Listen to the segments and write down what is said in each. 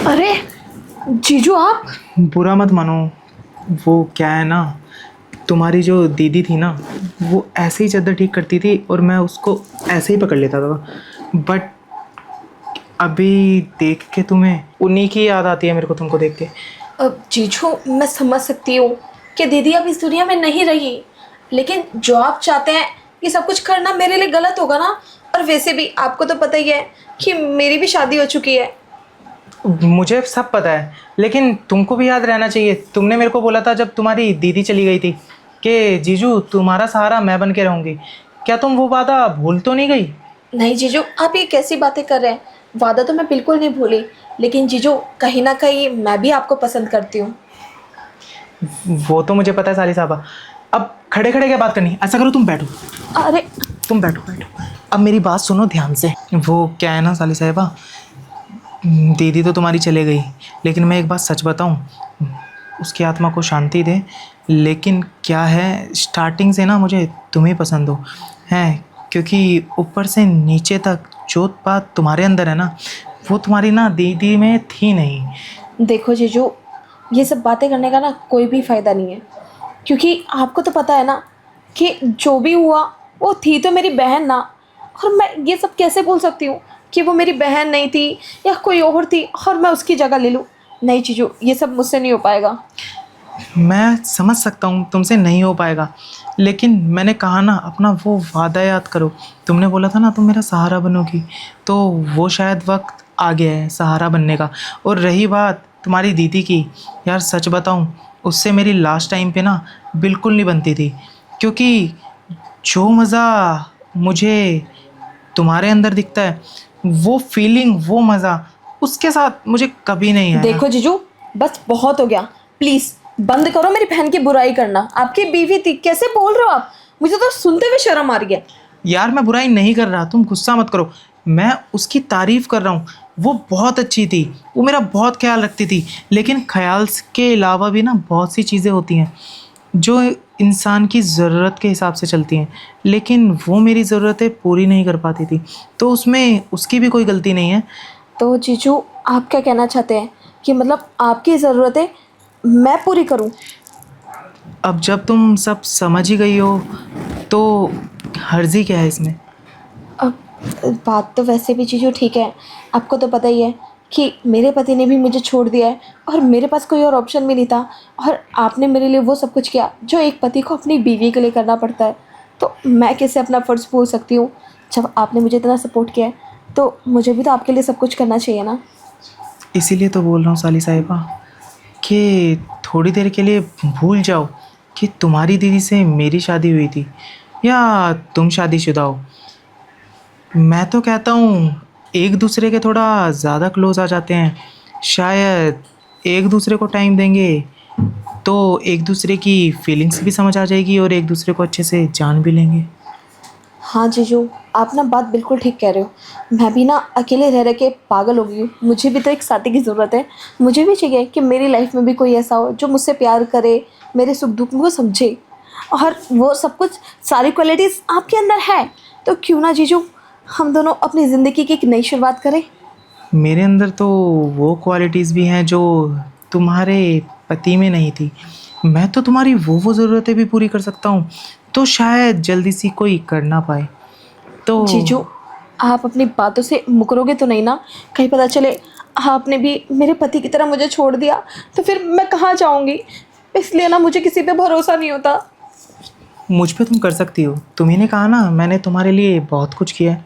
अरे जीजू आप। बुरा मत मानो। वो क्या है ना, तुम्हारी जो दीदी थी ना, वो ऐसे ही चादर ठीक करती थी और मैं उसको ऐसे ही पकड़ लेता था। बट अभी देख के तुम्हें उन्हीं की याद आती है मेरे को, तुमको देख के। अब जीजू मैं समझ सकती हूँ कि दीदी अब इस दुनिया में नहीं रही, लेकिन जो आप चाहते हैं ये सब कुछ करना मेरे लिए गलत होगा ना। और वैसे भी आपको तो पता ही है कि मेरी भी शादी हो चुकी है। मुझे सब पता है, लेकिन तुमको भी याद रहना चाहिए। तुमने मेरे को बोला था जब तुम्हारी दीदी चली गई थी कि जीजू तुम्हारा सहारा मैं बन के रहूँगी। क्या तुम वो वादा भूल तो नहीं गई? नहीं जीजू, आप ये कैसी बातें कर रहे हैं। वादा तो मैं बिल्कुल नहीं भूली, लेकिन जीजू कहीं ना कहीं मैं भी आपको पसंद करती हूँ। वो तो मुझे पता है साली साहबा। अब खड़े खड़े क्या बात करनी है? ऐसा करो, तुम बैठो। अरे तुम बैठो बैठो। अब मेरी बात सुनो ध्यान से। वो क्या है ना साली साहिबा, दीदी तो तुम्हारी चले गई, लेकिन मैं एक बात सच बताऊं, उसकी आत्मा को शांति दे। लेकिन क्या है, स्टार्टिंग से ना मुझे तुम ही पसंद हो हैं, क्योंकि ऊपर से नीचे तक जो बात तुम्हारे अंदर है ना, वो तुम्हारी ना दीदी में थी नहीं। देखो जीजू, ये सब बातें करने का ना कोई भी फ़ायदा नहीं है, क्योंकि आपको तो पता है ना कि जो भी हुआ वो थी तो मेरी बहन ना। और मैं ये सब कैसे बोल सकती हूँ कि वो मेरी बहन नहीं थी या कोई और थी और मैं उसकी जगह ले लूँ। नहीं जीजू, ये सब मुझसे नहीं हो पाएगा। मैं समझ सकता हूँ तुमसे नहीं हो पाएगा, लेकिन मैंने कहा ना, अपना वो वादा याद करो। तुमने बोला था ना तुम मेरा सहारा बनोगी, तो वो शायद वक्त आ गया है सहारा बनने का। और रही बात तुम्हारी दीदी की, यार सच बताऊँ, उससे मेरी लास्ट टाइम पे ना बिल्कुल नहीं बनती थी, क्योंकि जो मज़ा मुझे तुम्हारे अंदर दिखता है, वो फीलिंग, वो मज़ा उसके साथ मुझे कभी नहीं आया। देखो जीजू, बस बहुत हो गया। प्लीज़ बंद करो मेरी बहन की बुराई करना। आपकी बीवी थी, कैसे बोल रहे हो आप? मुझे तो सुनते हुए शर्म आ रही है। यार मैं बुराई नहीं कर रहा, तुम गुस्सा मत करो। मैं उसकी तारीफ कर रहा हूँ। वो बहुत अच्छी थी, वो मेरा बहुत ख्याल रखती थी। लेकिन ख्याल के अलावा भी ना बहुत सी चीज़ें होती हैं जो इंसान की ज़रूरत के हिसाब से चलती हैं, लेकिन वो मेरी ज़रूरतें पूरी नहीं कर पाती थी, तो उसमें उसकी भी कोई गलती नहीं है। तो जीजू आप क्या कहना चाहते हैं कि मतलब आपकी ज़रूरतें मैं पूरी करूं? अब जब तुम सब समझ ही गई हो, तो हर्जी क्या है इसमें? अब बात तो वैसे भी जीजू ठीक है। आपको तो पता ही है कि मेरे पति ने भी मुझे छोड़ दिया है और मेरे पास कोई और ऑप्शन भी नहीं था। और आपने मेरे लिए वो सब कुछ किया जो एक पति को अपनी बीवी के लिए करना पड़ता है। तो मैं कैसे अपना फ़र्ज़ भूल सकती हूँ? जब आपने मुझे इतना सपोर्ट किया है तो मुझे भी तो आपके लिए सब कुछ करना चाहिए ना। इसीलिए तो बोल रहा हूँ साली साहिबा कि थोड़ी देर के लिए भूल जाओ कि तुम्हारी दीदी से मेरी शादी हुई थी या तुम शादीशुदा हो। मैं तो कहता हूँ एक दूसरे के थोड़ा ज़्यादा क्लोज आ जाते हैं। शायद एक दूसरे को टाइम देंगे तो एक दूसरे की फीलिंग्स भी समझ आ जाएगी और एक दूसरे को अच्छे से जान भी लेंगे। हाँ जीजू, आप ना बात बिल्कुल ठीक कह रहे हो। मैं भी ना अकेले रह रह के पागल हो गई हूँ। मुझे भी तो एक साथी की ज़रूरत है। मुझे भी चाहिए कि मेरी लाइफ में भी कोई ऐसा हो जो मुझसे प्यार करे, मेरे सुख दुख को समझे। और वो सब कुछ, सारी क्वालिटीज़ आपके अंदर है। तो क्यों ना जीजू हम दोनों अपनी ज़िंदगी की एक नई शुरुआत करें। मेरे अंदर तो वो क्वालिटीज़ भी हैं जो तुम्हारे पति में नहीं थी। मैं तो तुम्हारी वो ज़रूरतें भी पूरी कर सकता हूँ, तो शायद जल्दी सी कोई कर ना पाए। तो जीजू आप अपनी बातों से मुकरोगे तो नहीं ना? कहीं पता चले आपने भी मेरे पति की तरह मुझे छोड़ दिया तो फिर मैं कहाँ जाऊँगी? इसलिए ना मुझे किसी पे भरोसा नहीं होता। मुझ पे तुम कर सकती हो। तुम्ही ने कहा ना मैंने तुम्हारे लिए बहुत कुछ किया है,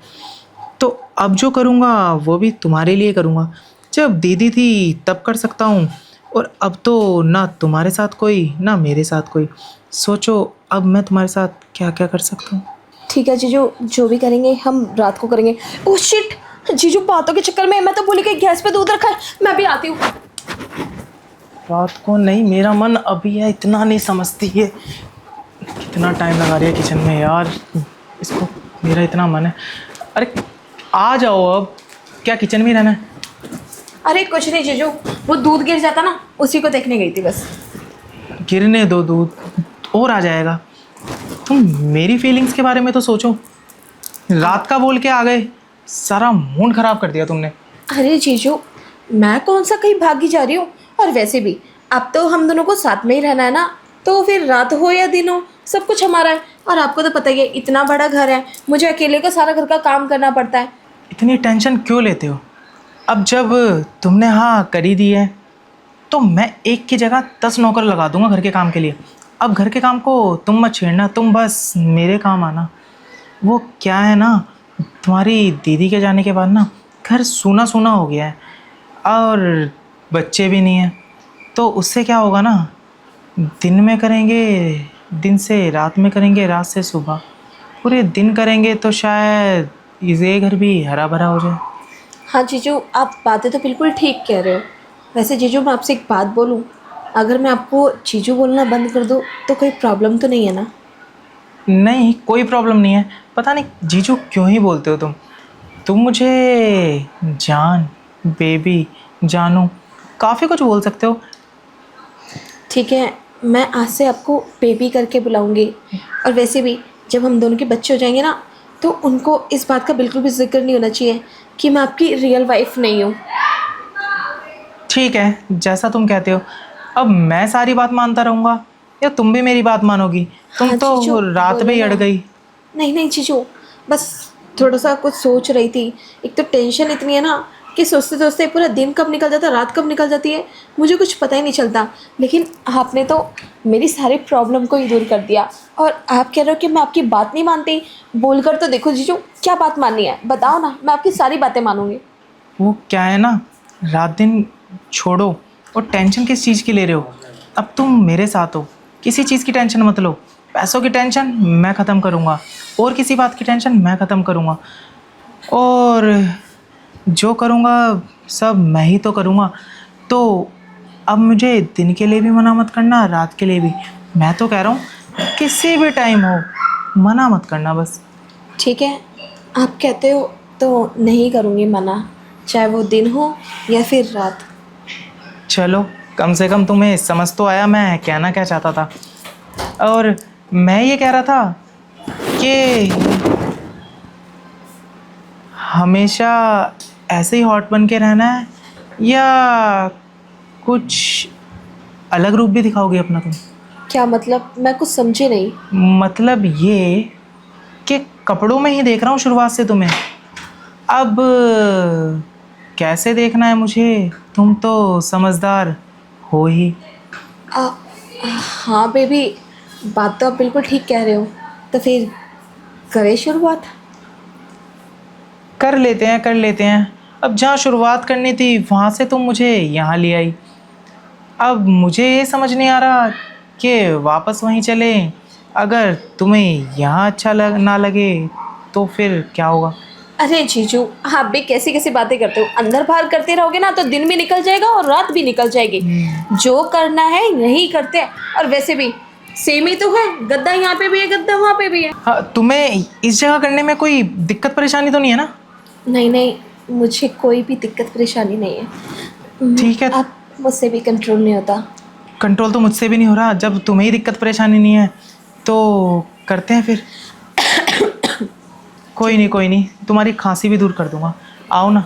तो अब जो करूँगा वो भी तुम्हारे लिए करूँगा। जब दीदी थी तब कर सकता हूँ, और अब तो ना तुम्हारे साथ कोई ना मेरे साथ कोई। सोचो अब मैं तुम्हारे साथ क्या क्या कर सकता हूँ। ठीक है जीजू, जो भी करेंगे हम रात को करेंगे। ओह शिट, जीजू बातों के चक्कर में मैं तो भूल गई गैस पे दूध रखा है। मैं भी आती हूँ। रात को नहीं, मेरा मन अभी है, इतना नहीं समझती है। कितना टाइम लगा रही है किचन में यार इसको, मेरा इतना मन है। अरे आ जाओ अब, क्या किचन में ही रहना है? अरे कुछ नहीं जीजू, वो दूध गिर जाता ना, उसी को देखने गई थी बस। गिरने दो दूध, और आ जाएगा। तुम मेरी फीलिंग्स के बारे में तो सोचो। रात का बोल के आ गए, सारा मूड खराब कर दिया तुमने। अरे जीजू, मैं कौन सा कहीं भागी जा रही हूँ। और वैसे भी अब तो हम दोनों को साथ में ही रहना है ना, तो फिर रात हो या दिन हो सब कुछ हमारा है। और आपको तो पता ही है इतना बड़ा घर है, मुझे अकेले का सारा घर का काम करना पड़ता है। इतनी टेंशन क्यों लेते हो? अब जब तुमने हाँ करी दी है तो मैं एक की जगह 10 नौकर लगा दूंगा घर के काम के लिए। अब घर के काम को तुम मत छेड़ना, तुम बस मेरे काम आना। वो क्या है ना, तुम्हारी दीदी के जाने के बाद ना घर सूना सूना हो गया है और बच्चे भी नहीं हैं। तो उससे क्या होगा ना, दिन में करेंगे, दिन से रात में करेंगे, रात से सुबह, पूरे दिन करेंगे तो शायद ये घर भी हरा भरा हो जाए। हाँ जीजू, आप बातें तो बिल्कुल ठीक कह रहे हो। वैसे जीजू मैं आपसे एक बात बोलूँ, अगर मैं आपको जीजू बोलना बंद कर दूँ तो कोई प्रॉब्लम तो नहीं है ना? नहीं, कोई प्रॉब्लम नहीं है। पता नहीं जीजू क्यों ही बोलते हो तुम मुझे जान, बेबी, जानू, काफ़ी कुछ बोल सकते हो। ठीक है, मैं आज से आपको बेबी करके बुलाऊंगी। और वैसे भी जब हम दोनों के बच्चे हो जाएंगे ना, तो उनको इस बात का बिल्कुल भी जिक्र नहीं होना चाहिए कि मैं आपकी रियल वाइफ नहीं हूँ। ठीक है, जैसा तुम कहते हो। अब मैं सारी बात मानता रहूँगा या तुम भी मेरी बात मानोगी? तुम हाँ जीजू, तो रात में बोलो ही अड़ ना। गई। नहीं नहीं जीजू, बस थोड़ा सा कुछ सोच रही थी। एक तो टेंशन इतनी है ना कि सोचते सोचते पूरा दिन कब निकल जाता है, रात कब निकल जाती है, मुझे कुछ पता ही नहीं चलता। लेकिन आपने तो मेरी सारी प्रॉब्लम को ही दूर कर दिया। और आप कह रहे हो कि मैं आपकी बात नहीं मानती। बोलकर तो देखो जीजू, क्या बात माननी है बताओ ना, मैं आपकी सारी बातें मानूंगी। वो क्या है ना, रात दिन छोड़ो और टेंशन किस चीज़ की ले रहे हो? अब तुम मेरे साथ हो, किसी चीज़ की टेंशन मत लो। पैसों की टेंशन मैं ख़त्म करूँगा और किसी बात की टेंशन मैं ख़त्म करूँगा। और जो करूँगा सब मैं ही तो करूँगा। तो अब मुझे दिन के लिए भी मना मत करना, रात के लिए भी। मैं तो कह रहा हूँ किसी भी टाइम हो, मना मत करना बस। ठीक है, आप कहते हो तो नहीं करूँगी मना, चाहे वो दिन हो या फिर रात। चलो, कम से कम तुम्हें समझ तो आया मैं कहना क्या चाहता था। और मैं ये कह रहा था कि हमेशा ऐसे ही हॉट बन के रहना है या कुछ अलग रूप भी दिखाओगे अपना तुम? क्या मतलब, मैं कुछ समझी नहीं। मतलब ये कि कपड़ों में ही देख रहा हूँ शुरुआत से तुम्हें। अब कैसे देखना है मुझे, तुम तो समझदार हो ही। आ, हाँ बेबी, बात तो आप बिल्कुल ठीक कह रहे हो। तो फिर करें शुरुआत? कर लेते हैं, कर लेते हैं। अब जहाँ शुरुआत करनी थी वहाँ से तुम मुझे यहाँ ले आई। अब मुझे ये समझ नहीं आ रहा कि वापस वहीं चलें। अगर तुम्हें यहाँ अच्छा ना लगे तो फिर क्या होगा? अरे जीजू, आप भी कैसी कैसी बातें करते हो। अंदर बाहर करते रहोगे ना तो दिन भी निकल जाएगा और रात भी निकल जाएगी। जो करना है यही करते हैं। और वैसे भी सेम ही तो है, गद्दा यहाँ पे भी है, गद्दा वहाँ पे भी है। हाँ, तुम्हें इस जगह करने में कोई दिक्कत परेशानी तो नहीं है ना? नहीं नहीं, मुझे कोई भी दिक्कत परेशानी नहीं है। ठीक है। अब मुझसे भी कंट्रोल नहीं होता। कंट्रोल तो मुझसे भी नहीं हो रहा। जब तुम्हें ही दिक्कत परेशानी नहीं है तो करते हैं फिर। कोई नहीं, कोई नहीं, तुम्हारी खांसी भी दूर कर दूंगा। आओ ना।